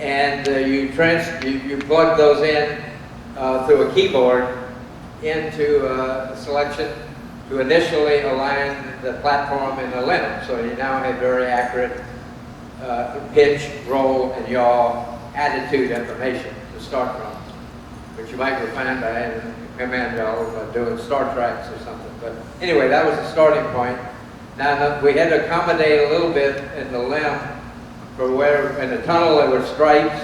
and you plug those in through a keyboard into a selection to initially align the platform in the limb. So you now have very accurate pitch, roll, and yaw attitude information to start from, which you might find by having command y'all doing Star Treks or something. But anyway, that was the starting point. Now we had to accommodate a little bit in the limb for where in the tunnel there were stripes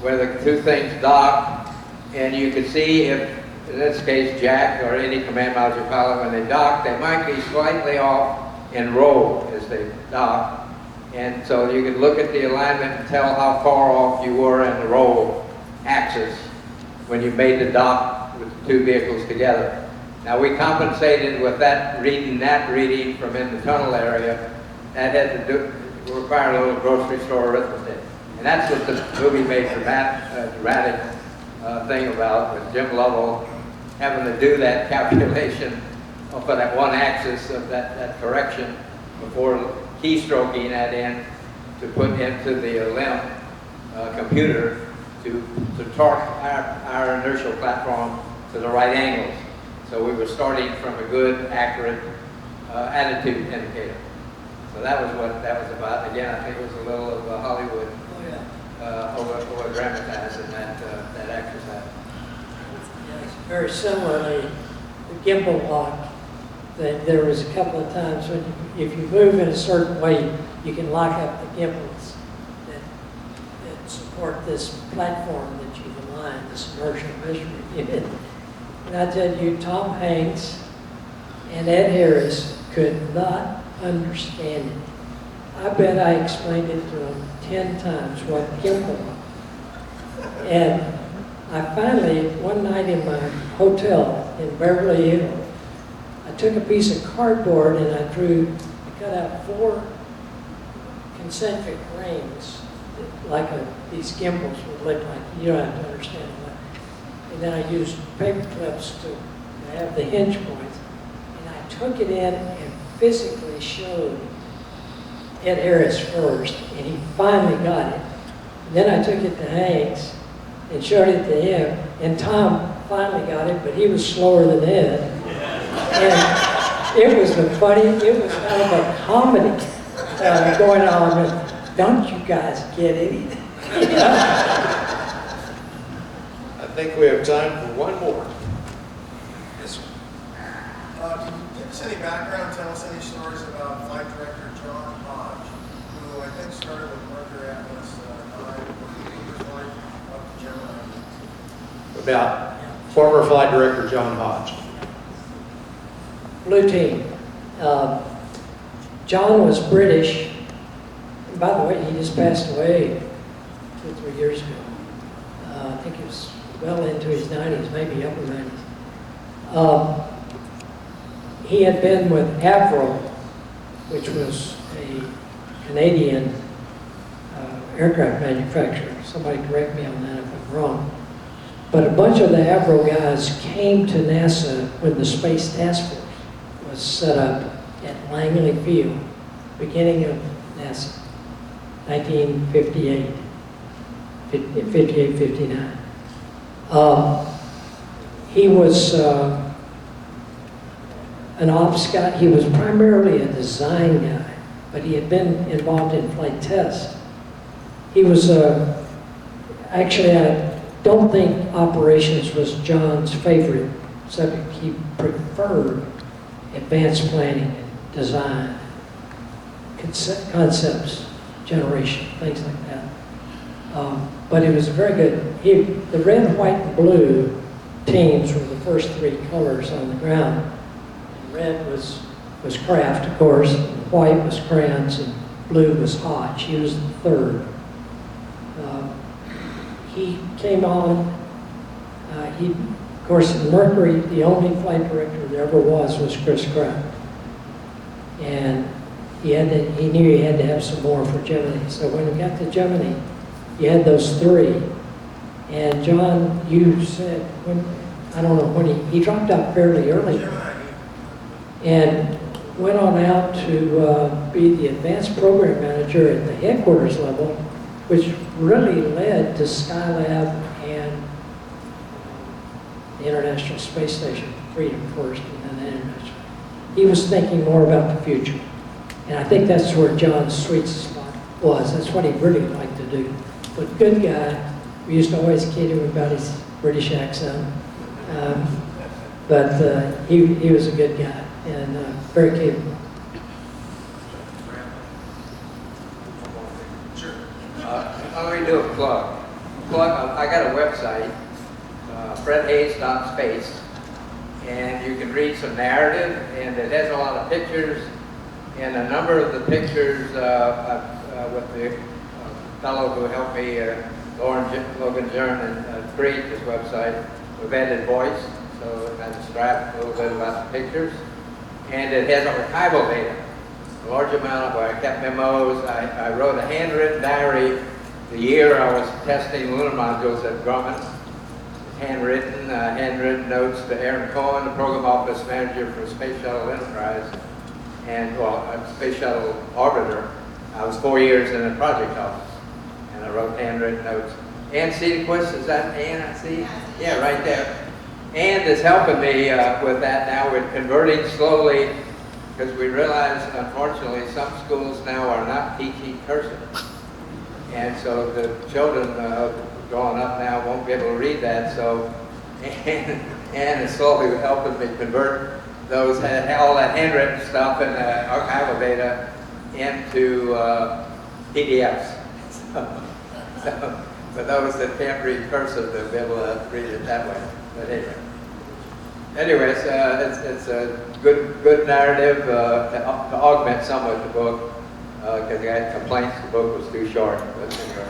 where the two things docked, and you could see if, in this case, Jack or any command module pilot, when they dock, they might be slightly off in roll as they dock. And so you could look at the alignment and tell how far off you were in the roll axis when you made the dock with the two vehicles together. Now we compensated with that reading from in the tunnel area. That had to require a little grocery store arithmetic. And that's what the movie made dramatic thing about, with Jim Lovell having to do that calculation for that one axis of that correction before keystroking that in to put into the limb computer to torque our inertial platform to the right angles. So we were starting from a good, accurate attitude indicator. So that was what that was about. Again, I think it was a little of Hollywood over dramatizing that exercise. Very similarly, the gimbal lock, that there was a couple of times when if you move in a certain way, you can lock up the gimbals that support this platform that you've aligned, this inertial measurement unit. And I tell you, Tom Hanks and Ed Harris could not understand it. I bet I explained it to them 10 times what gimbal was. And I finally, one night in my hotel in Beverly Hills, I took a piece of cardboard and I cut out 4 concentric rings, like these gimbals would look like. You don't have to understand that. And then I used paper clips to have the hinge points. And I took it in and physically showed Ed Harris first, and he finally got it. And then I took it to Hanks and showed it to him, and Tom finally got it, but he was slower than Ed. And it was it was kind of a comedy going on. Don't you guys get anything? I think we have time for one more. Yes, sir. Can you give us any background, tell us any stories about Flight Director John Hodge, who I think started with Mercury Atlas 9, up to Gemini? About former flight director John Hodge. Blue team. John was British. And by the way, he just passed away 2 or 3 years ago. I think he was well into his 90s, maybe upper 90s. He had been with Avro, which was a Canadian aircraft manufacturer. Somebody correct me on that if I'm wrong. But a bunch of the Avro guys came to NASA when the Space Task Force was set up at Langley Field, beginning of NASA, 1958, 58, 59. He was an ops guy. He was primarily a design guy, but he had been involved in flight tests. He was actually, I don't think operations was John's favorite subject. He preferred advanced planning and design, concepts, generation, things like that. But it was very good. The red, white, and blue teams were the first 3 colors on the ground. Red was craft, of course, white was crayons, and blue was Hodge. He was the 3rd. He came on, of course, in Mercury, the only flight director there ever was Chris Kraft. And he knew he had to have some more for Gemini. So when he got to Gemini, he had those 3. And John, you said, I don't know when he dropped out fairly early. And went on out to be the advanced program manager at the headquarters level, which really led to Skylab and the International Space Station, Freedom first, and then the International. He was thinking more about the future. And I think that's where John's sweet spot was. That's what he really liked to do. But good guy. We used to always kid him about his British accent. But he was a good guy and very capable. Sure. Let me do a plug. I got a website, fredhaise.space, and you can read some narrative, and it has a lot of pictures, and a number of the pictures with the fellow who helped me, Logan Jernan, create this website, with added voice, so it has a strap a little bit about the pictures, and it has archival data, a large amount of, I kept memos, I wrote a handwritten diary the year I was testing lunar modules at Grumman, handwritten notes to Aaron Cohen, the program office manager for Space Shuttle Enterprise, and, Space Shuttle Orbiter. I was 4 years in the project office, and I wrote handwritten notes. Ann Cedarquist, is that Ann, I see? Yeah, right there. Ann is helping me with that now. We're converting slowly, because we realize, unfortunately, some schools now are not teaching cursive. And so the children growing up now won't be able to read that, so Ann is slowly helping me convert those, all that handwritten stuff and archival data into PDFs. So, for those that can't read cursive, they'll be able to read it that way. But anyways, it's a good narrative to augment somewhat the book, because I had complaints the book was too short. But anyway.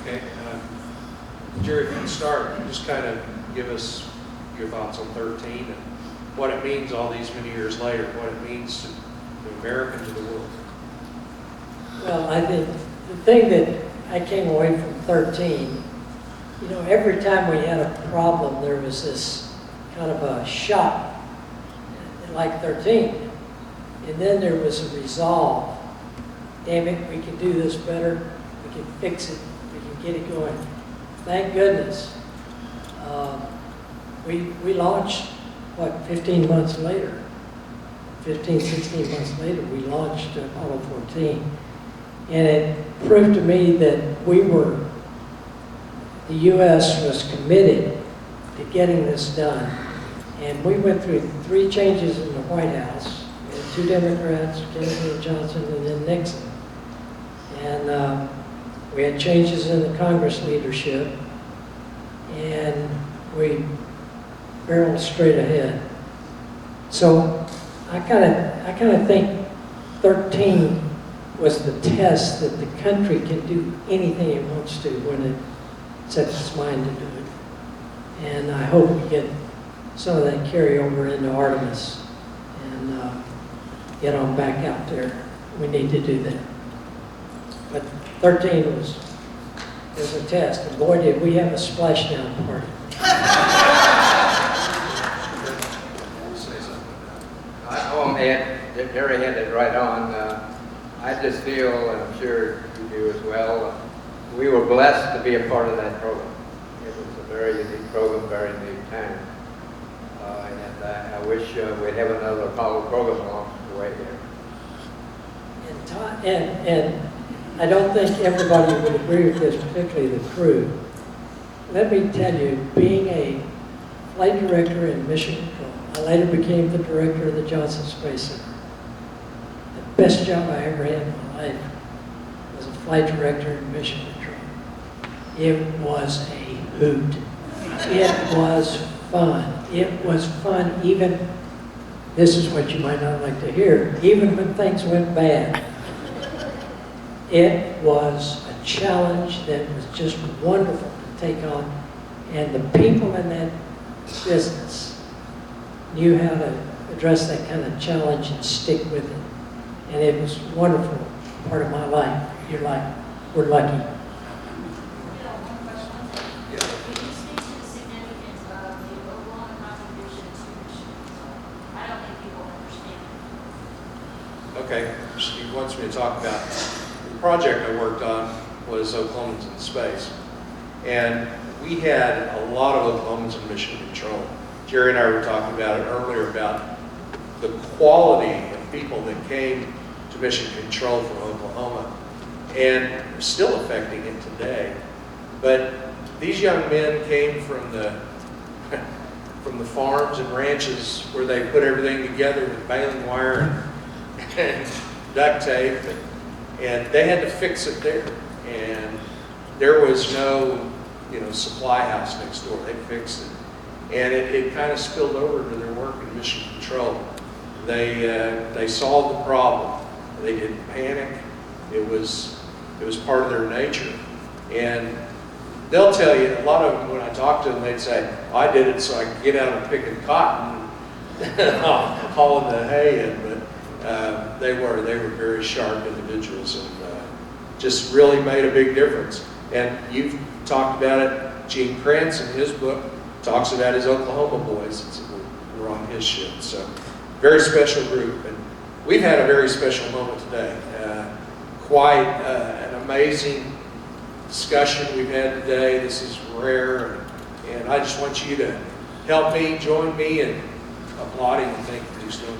Okay. Jerry, if you can start, just kind of give us your thoughts on 13 and what it means all these many years later, what it means to America, to the world. Well, I think the thing that I came away from 13, every time we had a problem, there was this kind of a shock, like 13. And then there was a resolve. Damn it, we can do this better. We can fix it. We can get it going. Thank goodness. We launched, 15 months later? 15, 16 months later, we launched Apollo 14. And it proved to me that the U.S. was committed to getting this done. And we went through 3 changes in the White House. We had 2 Democrats, Kennedy and Johnson, and then Nixon. And we had changes in the Congress leadership. And we barreled straight ahead. So I kind of think 13 was the test that the country can do anything it wants to when it sets its mind to do it. And I hope we get some of that carryover into Artemis and get on back out there. We need to do that. But 13 was a test, and boy, did we have a splashdown party. I won't add, Jerry had it right on. I just feel, and I'm sure you do as well, we were blessed to be a part of that program. It was a very unique program, very unique time. And I wish we'd have another Apollo program along the way here. And I don't think everybody would agree with this, particularly the crew. Let me tell you, being a flight director in Mission Control, I later became the director of the Johnson Space Center. The best job I ever had in my life was a flight director in Mission Control. It was a hoot. It was fun. It was fun even, this is what you might not like to hear, even when things went bad. It was a challenge that was just wonderful to take on. And the people in that business knew how to address that kind of challenge and stick with it. And it was a wonderful part of my life. You're like, we're lucky. Can you speak to the significance of the overall contribution to missions? I don't think people understand. Okay, Steve wants me to talk about project I worked on was Oklahomans in Space. And we had a lot of Oklahomans in mission control. Jerry and I were talking about it earlier about the quality of people that came to mission control from Oklahoma, and still affecting it today. But these young men came from the farms and ranches where they put everything together with baling wire and duct tape, and they had to fix it there. And there was no, supply house next door. They fixed it, and it kind of spilled over to their work in mission control. They solved the problem. They didn't panic. It was part of their nature, and they'll tell you, a lot of them, when I talk to them, they'd say, I did it so I could get out and pick cotton and hauling the hay in, but they were very sharp individuals, and just really made a big difference. And you've talked about it. Gene Krantz, in his book, talks about his Oklahoma boys that were on his ship. So, very special group. And we've had a very special moment today. Quite an amazing discussion we've had today. This is rare, and I just want you to help me, join me in applauding and thanking these young